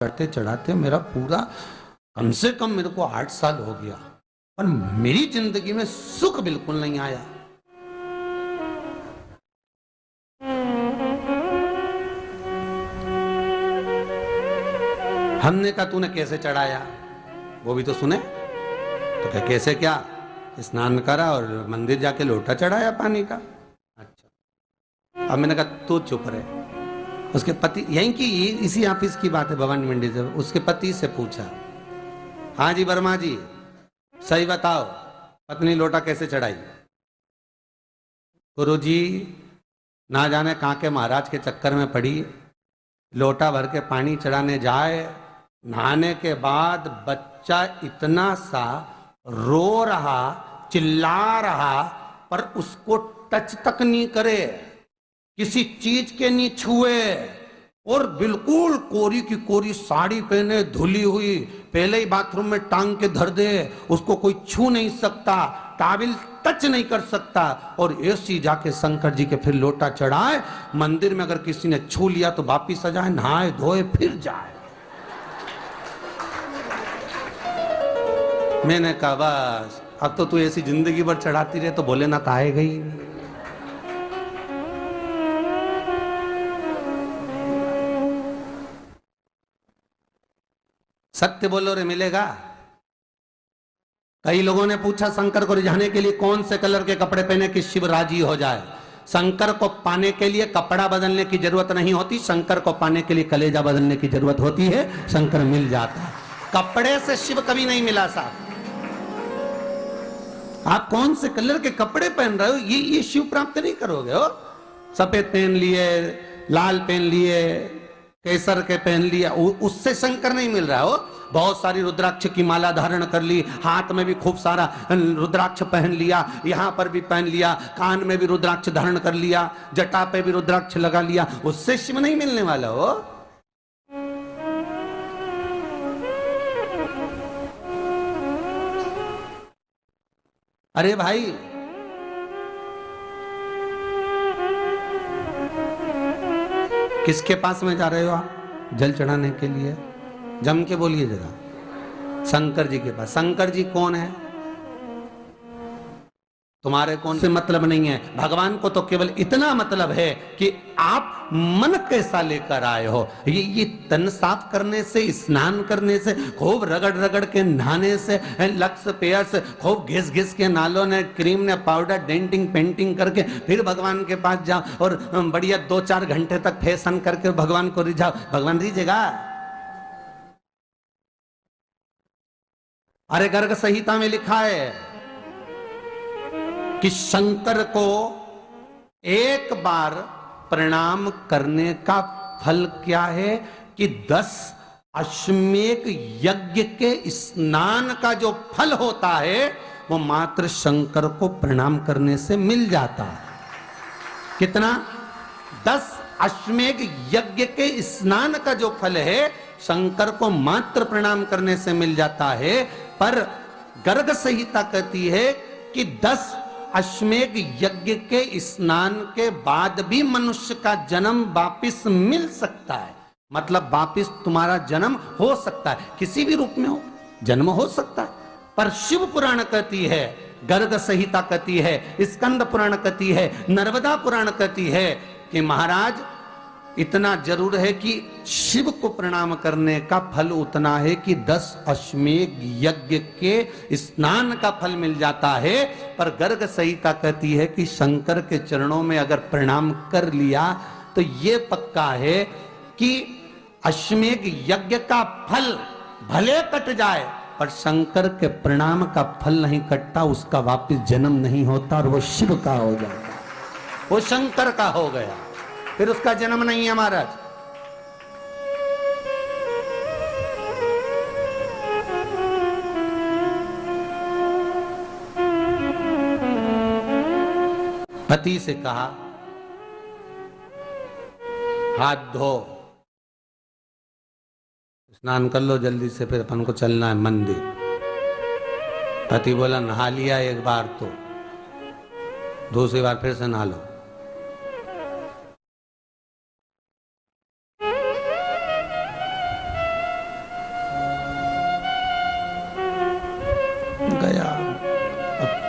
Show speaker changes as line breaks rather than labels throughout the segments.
चढ़ाते चढ़ाते मेरा पूरा कम से कम मेरे को 8 साल हो गया और मेरी जिंदगी में सुख बिल्कुल नहीं आया। हमने कहा तूने कैसे चढ़ाया, वो भी तो सुने। तो क्या कैसे, क्या स्नान करा और मंदिर जाके लोटा चढ़ाया पानी का। अच्छा, अब मैंने कहा तू चुप रहे। उसके पति, यहीं की इसी ऑफिस की बात है, भवानी मंडी से, उसके पति से पूछा, हाँ जी वर्मा जी सही बताओ पत्नी लोटा कैसे चढ़ाई। गुरुजी ना जाने कहाँ के महाराज के चक्कर में पड़ी, लोटा भर के पानी चढ़ाने जाए, नहाने के बाद बच्चा इतना सा रो रहा, चिल्ला रहा, पर उसको टच तक नहीं करे, किसी चीज के नहीं छुए, और बिल्कुल कोरी की कोरी साड़ी पहने, धुली हुई, पहले ही बाथरूम में टांग के धर दे, उसको कोई छू नहीं सकता, टाविल टच नहीं कर सकता, और ऐसी जाके शंकर जी के फिर लोटा चढ़ाए। मंदिर में अगर किसी ने छू लिया तो वापिस आ जाए, नहाए धोए फिर जाए। मैंने कहा बस अब तो तू ऐसी जिंदगी भर चढ़ाती रहे तो भोलेनाथ आएगा ही। सत्य बोलो रे मिलेगा। कई लोगों ने पूछा शंकर को रिझाने के लिए कौन से कलर के कपड़े पहने कि शिव राजी हो जाए। शंकर को पाने के लिए कपड़ा बदलने की जरूरत नहीं होती, शंकर को पाने के लिए कलेजा बदलने की जरूरत होती है, शंकर मिल जाता है। कपड़े से शिव कभी नहीं मिला साहब। आप कौन से कलर के कपड़े पहन रहे हो ये शिव प्राप्त नहीं करोगे हो। सफेद पहन लिए, लाल पहन लिए, केसर के पहन लिया, उससे शंकर नहीं मिल रहा हो। बहुत सारी रुद्राक्ष की माला धारण कर ली, हाथ में भी खूब सारा रुद्राक्ष पहन लिया, यहाँ पर भी पहन लिया, कान में भी रुद्राक्ष धारण कर लिया, जटा पे भी रुद्राक्ष लगा लिया, उससे शिव नहीं मिलने वाला हो। अरे भाई किसके पास में जा रहे हो आप जल चढ़ाने के लिए? जम के बोलिए जरा। शंकर जी के पास। शंकर जी कौन है? तुम्हारे कौन से मतलब नहीं है। भगवान को तो केवल इतना मतलब है कि आप मन कैसा लेकर आए हो। ये तन साफ करने से, स्नान करने से, खूब रगड़ रगड़ के नहाने से, लक्स पेयर से खूब घिस घिस के नालों ने, क्रीम ने, पाउडर, डेंटिंग पेंटिंग करके फिर भगवान के पास जाओ और बढ़िया 2-4 घंटे तक फैशन करके भगवान को रिझाओ, भगवान रिझेगा? अरे गर्ग संहिता में लिखा है कि शंकर को एक बार प्रणाम करने का फल क्या है कि 10 अश्वमेध यज्ञ के स्नान का जो फल होता है वो मात्र शंकर को प्रणाम करने से मिल जाता है। कितना? 10 अश्वमेध यज्ञ के स्नान का जो फल है शंकर को मात्र प्रणाम करने से मिल जाता है। पर गर्ग संहिता कहती है कि 10 अश्वमेध यज्ञ के स्नान के बाद भी मनुष्य का जन्म वापिस मिल सकता है। मतलब वापिस तुम्हारा जन्म हो सकता है, किसी भी रूप में हो, जन्म हो सकता है। पर शिव पुराण कहती है, गर्ग संहिता कहती है, स्कंद पुराण कहती है, नर्मदा पुराण कहती है कि महाराज इतना जरूर है कि शिव को प्रणाम करने का फल उतना है कि 10 अश्वमेध यज्ञ के स्नान का फल मिल जाता है। पर गर्ग संहिता कहती है कि शंकर के चरणों में अगर प्रणाम कर लिया तो ये पक्का है कि अश्वमेध यज्ञ का फल भले कट जाए पर शंकर के प्रणाम का फल नहीं कटता, उसका वापिस जन्म नहीं होता और वो शिव का हो जाता, वो शंकर का हो गया, फिर उसका जन्म नहीं है महाराज। पति से कहा हाथ धो, स्नान कर लो जल्दी से, फिर अपन को चलना है मंदिर। पति बोला नहा लिया एक बार तो दूसरी बार फिर से नहा लो।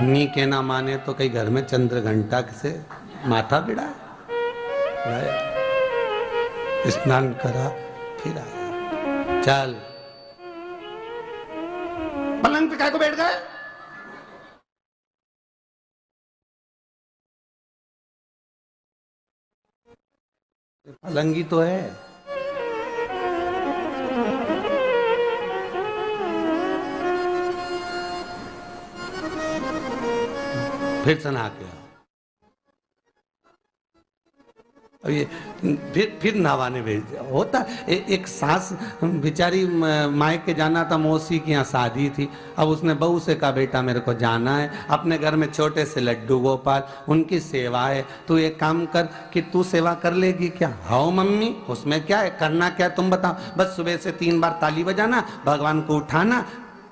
नी के ना माने तो कई घर में चंद्र घंटा से माथा बिड़ा स्नान करा फिर आया। चल पलंग पे काय को बैठ गए? पलंगी तो है। फिर से नहा के अब ये फिर नहावाने भेज दिया। होता एक सास बेचारी मायके जाना था, मौसी की यहाँ शादी थी। अब उसने बहू से कहा बेटा मेरे को जाना है, अपने घर में छोटे से लड्डू गोपाल उनकी सेवा है, तू एक काम कर कि तू सेवा कर लेगी क्या? हाँ मम्मी, उसमें क्या है, करना क्या है तुम बताओ। बस सुबह से 3 बार ताली बजाना, भगवान को उठाना,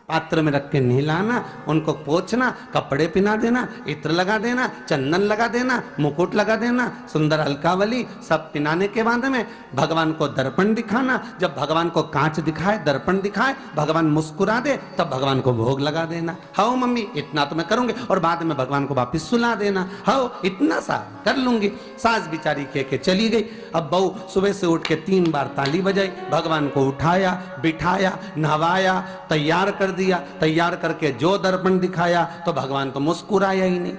पात्र में रख के नहलाना, उनको पोंछना, कपड़े पहना देना, इत्र लगा देना, चंदन लगा देना, मुकुट लगा देना, सुंदर अलकावली सब पिनाने के बाद में भगवान को दर्पण दिखाना। जब भगवान को कांच दिखाए, दर्पण दिखाए, भगवान मुस्कुरा दे, तब भगवान को भोग लगा देना। हाँ मम्मी इतना तो मैं करूंगी, और बाद में भगवान को वापिस सुला देना। हाँ इतना सा कर लूंगी। सास बिचारी कह के चली गई। अब बहू सुबह से उठ के 3 बार ताली बजाई, भगवान को उठाया, बिठाया, नहवाया, तैयार कर दिया। तैयार करके जो दर्पण दिखाया तो भगवान तो मुस्कुराया ही नहीं।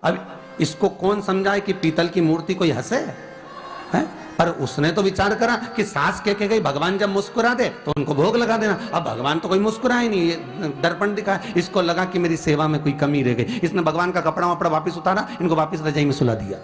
अब इसको कौन समझाए कि पीतल की मूर्ति कोई हंसे है? पर उसने तो विचार करा कि सास कह गई भगवान जब मुस्कुरा दे तो उनको भोग लगा देना। अब भगवान तो कोई मुस्कुराए नहीं, ये दर्पण दिखा। इसको लगा कि मेरी सेवा में कोई कमी रह गई। इसने भगवान का कपड़ा वपड़ा वापिस उतारा, इनको वापिस रजाई में सुला दिया।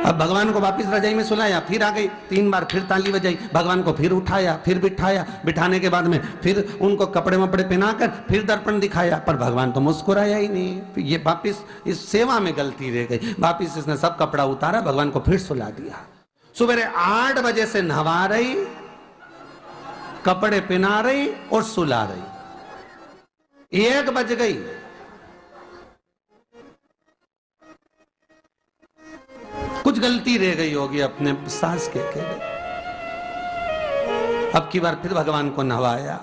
अब भगवान को वापिस रजाई में सुलाया, फिर आ गई, 3 बार फिर ताली बजाई, भगवान को फिर उठाया, फिर बिठाया, बिठाने के बाद में फिर उनको कपड़े वपड़े पहनाकर फिर दर्पण दिखाया, पर भगवान तो मुस्कुराया ही नहीं। ये वापिस इस सेवा में गलती रह गई। वापिस इसने सब कपड़ा उतारा, भगवान को फिर सुला दिया। सुबह 8 बजे से नहवा रही, कपड़े पहना रही और सुला रही। 1 बज गई। कुछ गलती रह गई होगी अपने सास के गई। अब की बार फिर भगवान को नहवाया।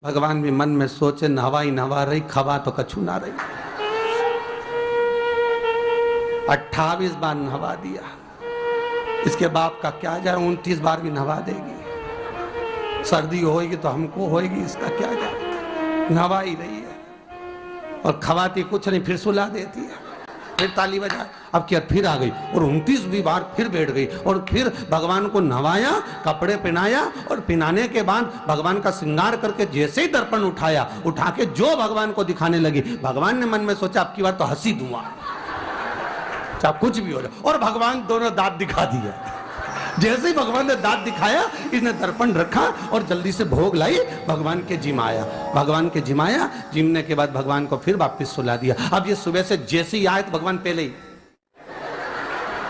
भगवान भी मन में सोचे नहवाई नहवा रही, खवा तो कछु ना रही। 28 बार नहवा दिया। इसके बाप का क्या जाए, 29 बार भी नहवा देगी। सर्दी होगी तो हमको होगी, इसका क्या जाए। नहवा ही रही है और खवाती कुछ नहीं, फिर सुला देती है, फिर ताली बजाए। अब क्या फिर आ गई और 29वीं बार फिर बैठ गई और फिर भगवान को नहवाया, कपड़े पहनाया और पहनाने के बाद भगवान का श्रृंगार करके जैसे ही दर्पण उठाया, उठा के जो भगवान को दिखाने लगी, भगवान ने मन में सोचा अब की बार तो हंसी दूंगा, चाहे कुछ भी हो जाए। और भगवान दोनों दांत दिखा दिया। जैसे ही भगवान ने दांत दिखाया, इसने दर्पण रखा और जल्दी से भोग लाई, भगवान के जिमाया। भगवान के जिमाया, जिमने के बाद भगवान को फिर वापस सुला दिया। अब ये सुबह से जैसे ही आए तो भगवान पहले ही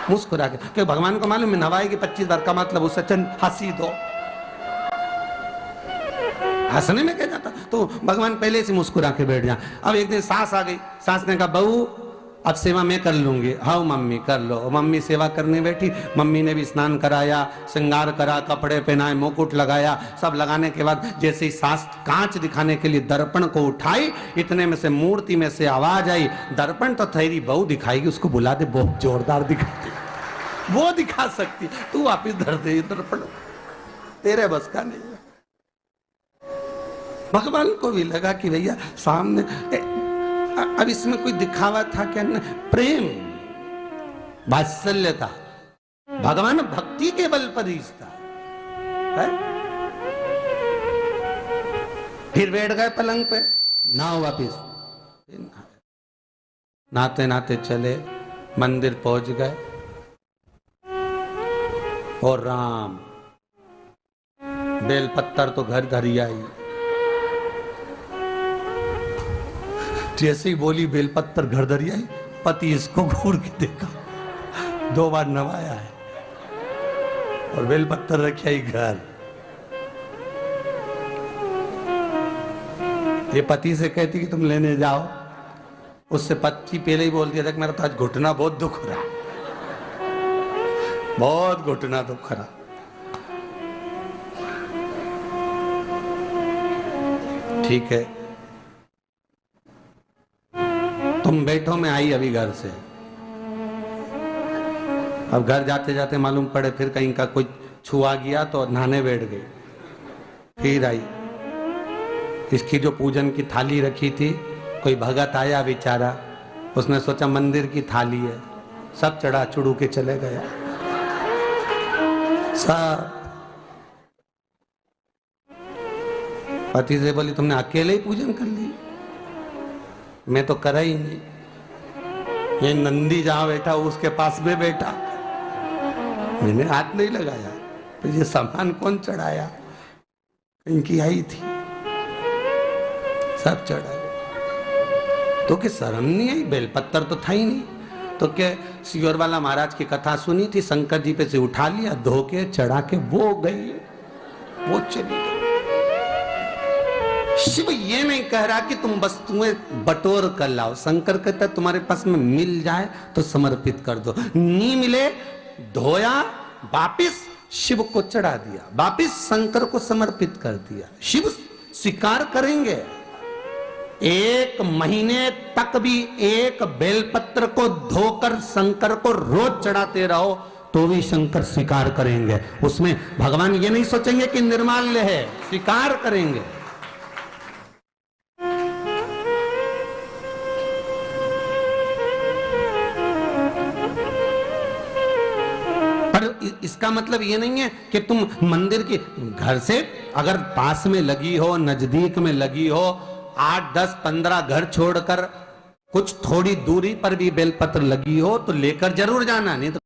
मुस्कुरा के, क्योंकि भगवान को मालूम है नहवाएगी 25 बार का मतलब उससे चंद हंसी दो, हंसने में क्या जाता। तो भगवान पहले से मुस्कुरा के बैठ जा। अब एक दिन सास आ गई। सास ने कहा बहू अब सेवा मैं कर लूंगी। हाँ मम्मी कर लो। मम्मी सेवा करने बैठी। मम्मी ने भी स्नान कराया, श्रृंगार करा, कपड़े पहनाए, मुकुट लगाया। सब लगाने के बाद जैसे ही सास कांच दिखाने के लिए दर्पण को उठाई, इतने में से मूर्ति में से आवाज आई, दर्पण तो तेरी बहू दिखाएगी, उसको बुला दे, बहुत जोरदार दिखाती, वो दिखा सकती, तू वापिस धर दे दर्पण, तेरे बस का नहीं है। भगवान को भी लगा कि भैया सामने अब इसमें कोई दिखावा था क्या? प्रेम, वात्सल्य था। भगवान भक्ति के बल पर रिश्ता है। फिर बैठ गए पलंग पे, नाव वापिस नहाते नहाते चले, मंदिर पहुंच गए और राम बेलपत्तर तो घर घर ही आई। जैसे ही बोली बेलपत्तर घर धरी आई, पति इसको घूर के देखा, 2 बार नवाया है और बेलपत्तर रखी आई घर। ये पति से कहती कि तुम लेने जाओ, उससे पति पहले ही बोल दिया था कि मेरा तो आज घुटना बहुत दुख रहा, बहुत घुटना दुख रहा। ठीक है, तुम बैठो, मैं आई अभी घर से। अब घर जाते जाते मालूम पड़े फिर कहीं का कोई छुआ गया तो नहाने बैठ गई। फिर आई, इसकी जो पूजन की थाली रखी थी, कोई भगत आया बेचारा, उसने सोचा मंदिर की थाली है, सब चढ़ा चुड़ू के चले गया सब। पति से बोली तुमने अकेले ही पूजन कर ली, मैं तो करा ही नहीं। ये नंदी जहां बैठा उसके पास में बैठा, मैंने हाथ नहीं लगाया। तो ये सामान कौन चढ़ाया? इनकी आई थी, सब चढ़ाया। तो कि शर्म नहीं आई? बेलपत्तर तो था ही नहीं। तो क्या सियोर वाला महाराज की कथा सुनी थी, शंकर जी पे से उठा लिया, धो के चढ़ा के वो गई, वो चली गई। शिव ये नहीं कह रहा कि तुम वस्तुएं बटोर कर लाओ। शंकर कहता तुम्हारे पास में मिल जाए तो समर्पित कर दो, नहीं मिले धोया, वापिस शिव को चढ़ा दिया, वापिस शंकर को समर्पित कर दिया। शिव स्वीकार करेंगे। एक महीने तक भी एक बेलपत्र को धोकर शंकर को रोज चढ़ाते रहो तो भी शंकर स्वीकार करेंगे। उसमें भगवान ये नहीं सोचेंगे कि निर्माल्य है, स्वीकार करेंगे। इसका मतलब ये नहीं है कि तुम मंदिर की, घर से अगर पास में लगी हो, नजदीक में लगी हो, 8, 10, 15 घर छोड़कर कुछ थोड़ी दूरी पर भी बेलपत्र लगी हो तो लेकर जरूर जाना, नहीं तो